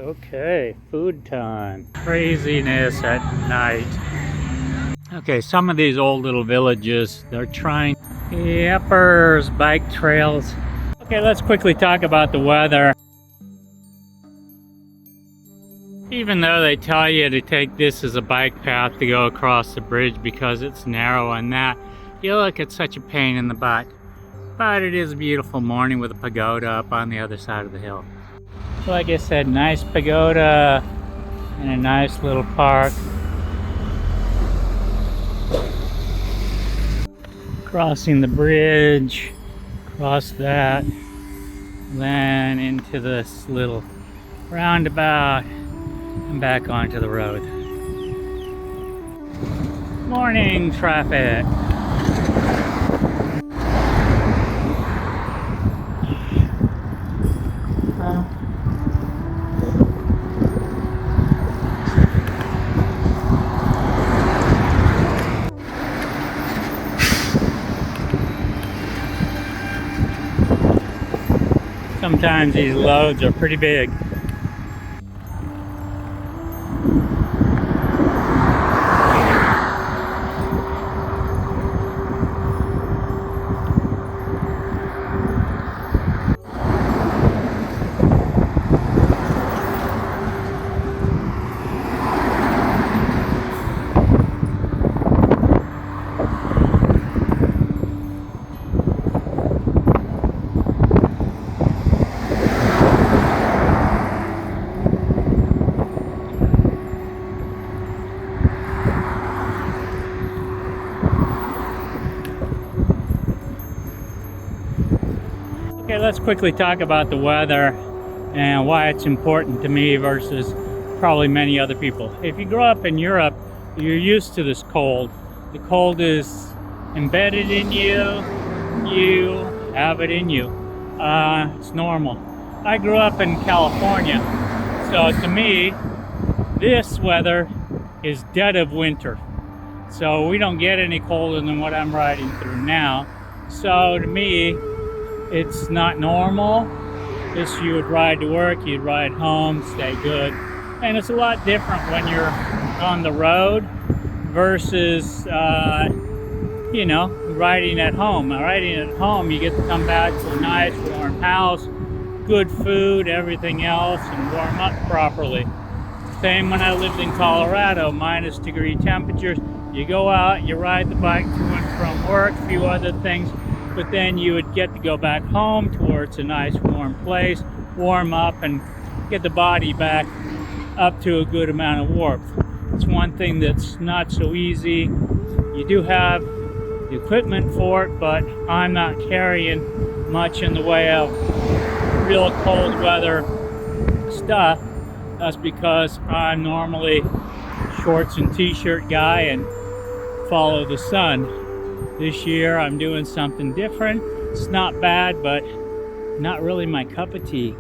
Okay, food time. Craziness at night. Okay, some of these old little villages, they're trying. Yuppers, bike trails. Okay, let's quickly talk about the weather. Even though they tell you to take this as a bike path to go across the bridge because it's narrow and that, you look, it's such a pain in the butt. But it is a beautiful morning with a pagoda up on the other side of the hill. Like I said, nice pagoda in a nice little park. Crossing the bridge, across that, then into this little roundabout and back onto the road. Morning traffic. Sometimes these loads are pretty big. Okay, let's quickly talk about the weather and why it's important to me versus probably many other people. If you grow up in Europe, you're used to this cold. The cold is embedded in you. You have it in you. It's normal. I grew up in California, so to me, this weather is dead of winter. So we don't get any colder than what I'm riding through now. So to me, it's not normal. This, you would ride to work, you'd ride home, stay good. And it's a lot different when you're on the road versus, you know, riding at home. Riding at home, you get to come back to a nice warm house, good food, everything else, and warm up properly. Same when I lived in Colorado, -degree temperatures. You go out, you ride the bike to and from work, a few other things, but then you would get to go back home towards a nice warm place, warm up and get the body back up to a good amount of warmth. It's one thing that's not so easy. You do have the equipment for it, but I'm not carrying much in the way of real cold weather stuff. That's because I'm normally shorts and t-shirt guy and follow the sun. This year I'm doing something different. It's not bad, but not really my cup of tea.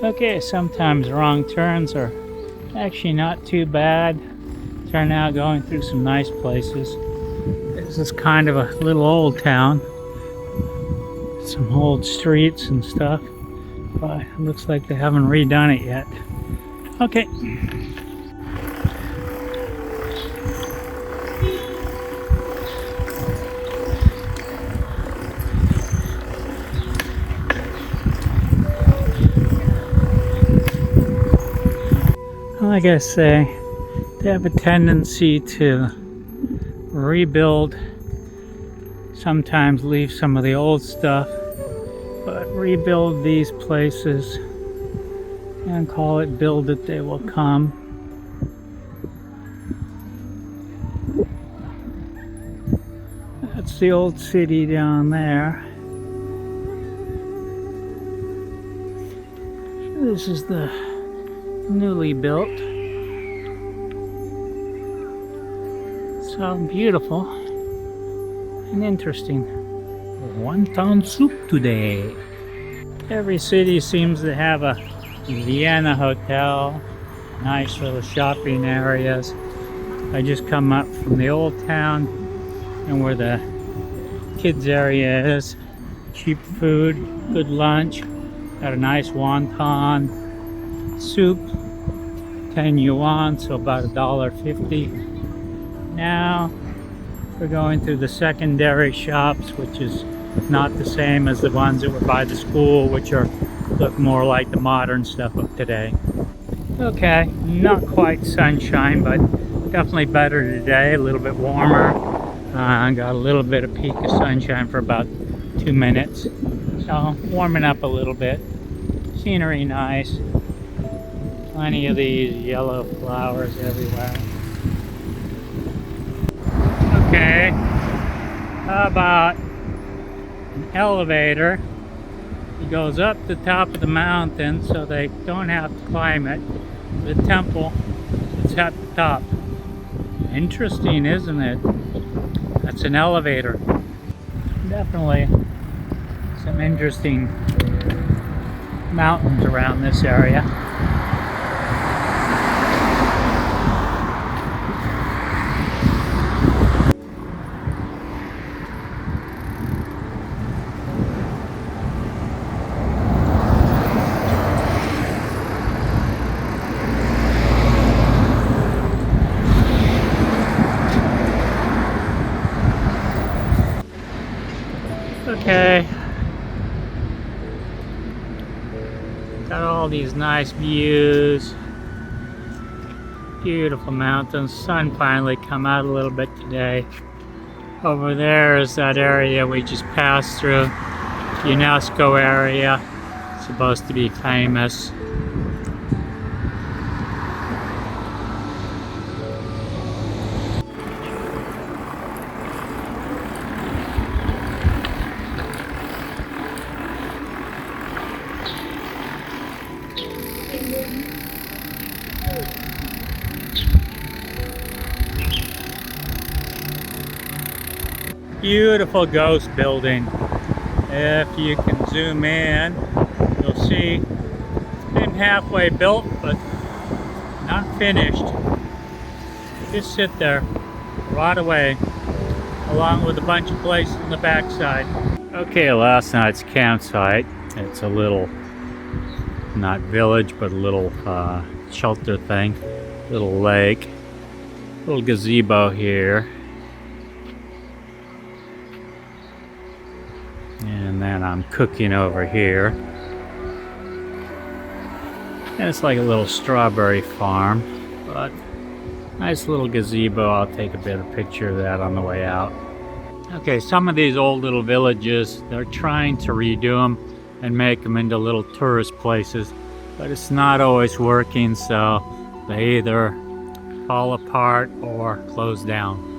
Okay, sometimes wrong turns are actually not too bad. Turn out going through some nice places. This is kind of a little old town. Some old streets and stuff, but it looks like they haven't redone it yet. Okay. like I say, they have a tendency to rebuild, sometimes leave some of the old stuff, but rebuild these places and call it build it, they will come. That's the old city down there. This is the newly built. So beautiful and interesting. Wonton soup today. Every city seems to have a Vienna hotel, nice little shopping areas. I just come up from the old town and where the kids area is. Cheap food, good lunch. Got a nice wonton soup, 10 yuan, so about $1.50. Now we're going through the secondary shops, which is not the same as the ones that were by the school, which look more like the modern stuff of today. Okay, not quite sunshine, but definitely better today, a little bit warmer. Got a little bit of peak of sunshine for about 2 minutes. So warming up a little bit. Scenery nice. Plenty of these yellow flowers everywhere. Okay, how about an elevator? It goes up the top of the mountain so they don't have to climb it. The temple is at the top. Interesting, isn't it? That's an elevator. Definitely some interesting mountains around this area. Okay, got all these nice views, beautiful mountains. Sun finally come out a little bit today. Over there is that area we just passed through, UNESCO area, supposed to be famous. Beautiful ghost building. If you can zoom in, you'll see it's been halfway built, but not finished. Just sit there, rot away, along with a bunch of places in the backside. Okay, last night's campsite. It's a little, not village, but a little shelter thing. Little lake, little gazebo here. And then I'm cooking over here. And it's like a little strawberry farm, but nice little gazebo. I'll take a better picture of that on the way out. Okay, some of these old little villages, they're trying to redo them and make them into little tourist places, but it's not always working, so they either fall apart or close down.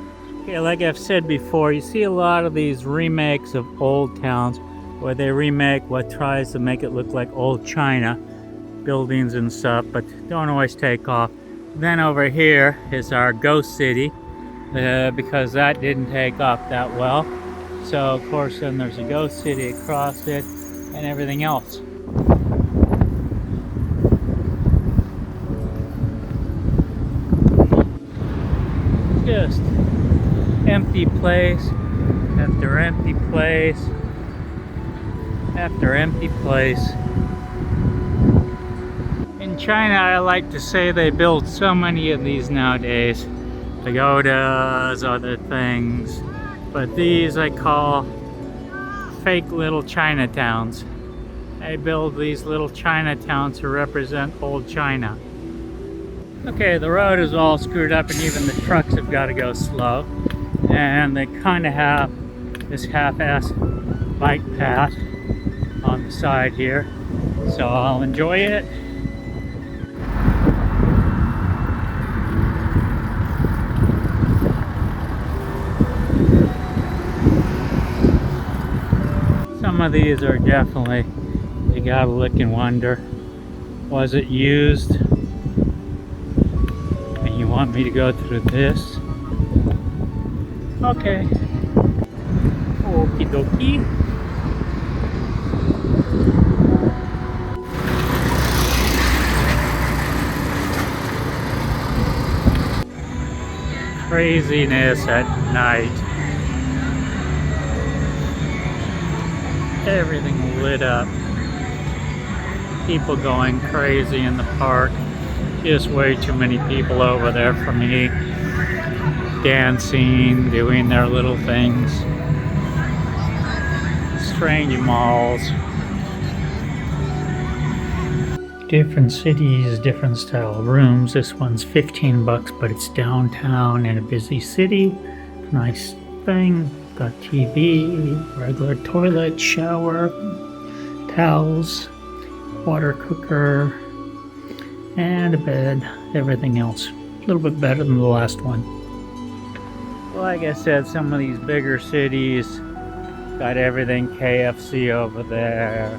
Okay, like I've said before, you see a lot of these remakes of old towns where they remake what tries to make it look like old China, buildings and stuff, but don't always take off. Then over here is our ghost city, because that didn't take off that well. So of course then there's a ghost city across it and everything else. Just empty place after empty place after empty place. In China, I like to say they build so many of these nowadays. Pagodas, other things. But these I call fake little Chinatowns. They build these little Chinatowns to represent old China. Okay, the road is all screwed up and even the trucks have got to go slow. And they kind of have this half-ass bike path on the side here. So I'll enjoy it. Some of these are definitely, you gotta look and wonder, was it used? And you want me to go through this? Okay. Okie dokie. Craziness at night. Everything lit up. People going crazy in the park. Just way too many people over there for me. Dancing, doing their little things. Strange malls. Different cities, different style rooms. This one's 15 bucks, but it's downtown in a busy city. Nice thing. Got TV, regular toilet, shower, towels, water cooker, and a bed. Everything else a little bit better than the last one. Like I said, some of these bigger cities got everything. KFC over there,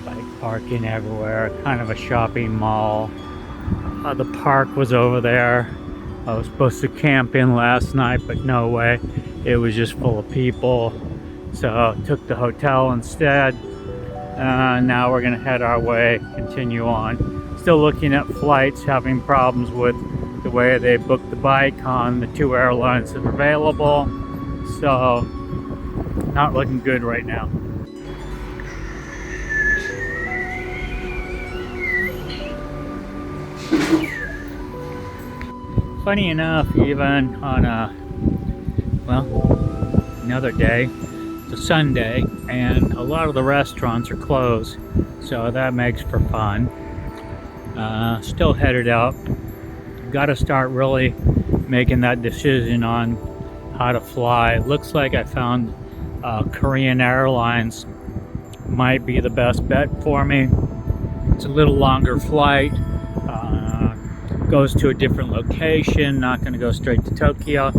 bike parking everywhere, kind of a shopping mall. The park was over there. I was supposed to camp in last night, but no way. It was just full of people. So took the hotel instead. Now we're gonna head our way, continue on. Still looking at flights, having problems with the way they booked the bike on the 2 airlines that are available. So not looking good right now. Funny enough, even on another day, it's a Sunday, and a lot of the restaurants are closed, so that makes for fun. Still headed out. Got to start really making that decision on how to fly. Looks like I found Korean Airlines might be the best bet for me. It's a little longer flight. Goes to a different location, not going to go straight to Tokyo.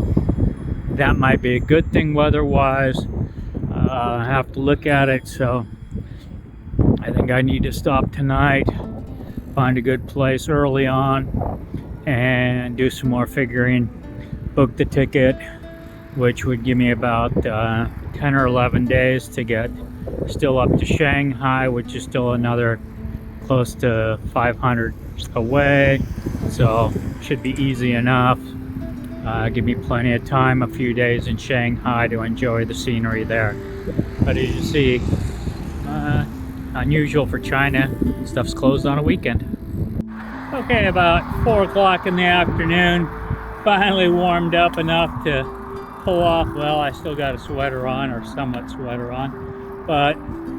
That might be a good thing weather-wise. I have to look at it, so I think I need to stop tonight, find a good place early on, and do some more figuring. Book the ticket, which would give me about 10 or 11 days to get still up to Shanghai, which is still another close to 500 away, so should be easy enough. Give me plenty of time, a few days in Shanghai to enjoy the scenery there. But as you see, unusual for China, stuff's closed on a weekend. Okay, about 4 o'clock in the afternoon, finally warmed up enough to pull off. Well, I still got a sweater on, or somewhat sweater on, but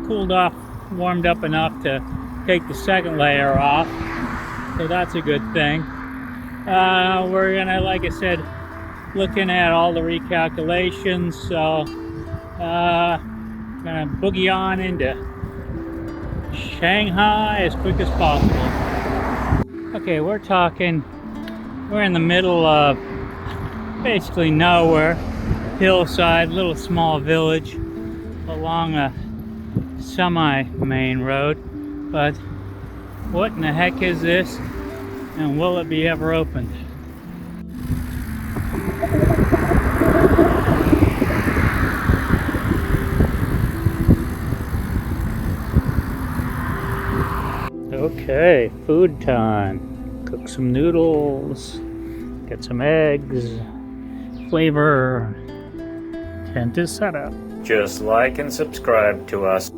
cooled off, warmed up enough to take the second layer off, so that's a good thing. We're gonna, like I said, looking at all the recalculations, so gonna boogie on into Shanghai as quick as possible. Okay, we're in the middle of basically nowhere, hillside, little small village along a semi-main road. But what in the heck is this, and will it be ever opened? Okay, food time. Cook some noodles, get some eggs, flavor. Tent is set up. Just like and subscribe to us.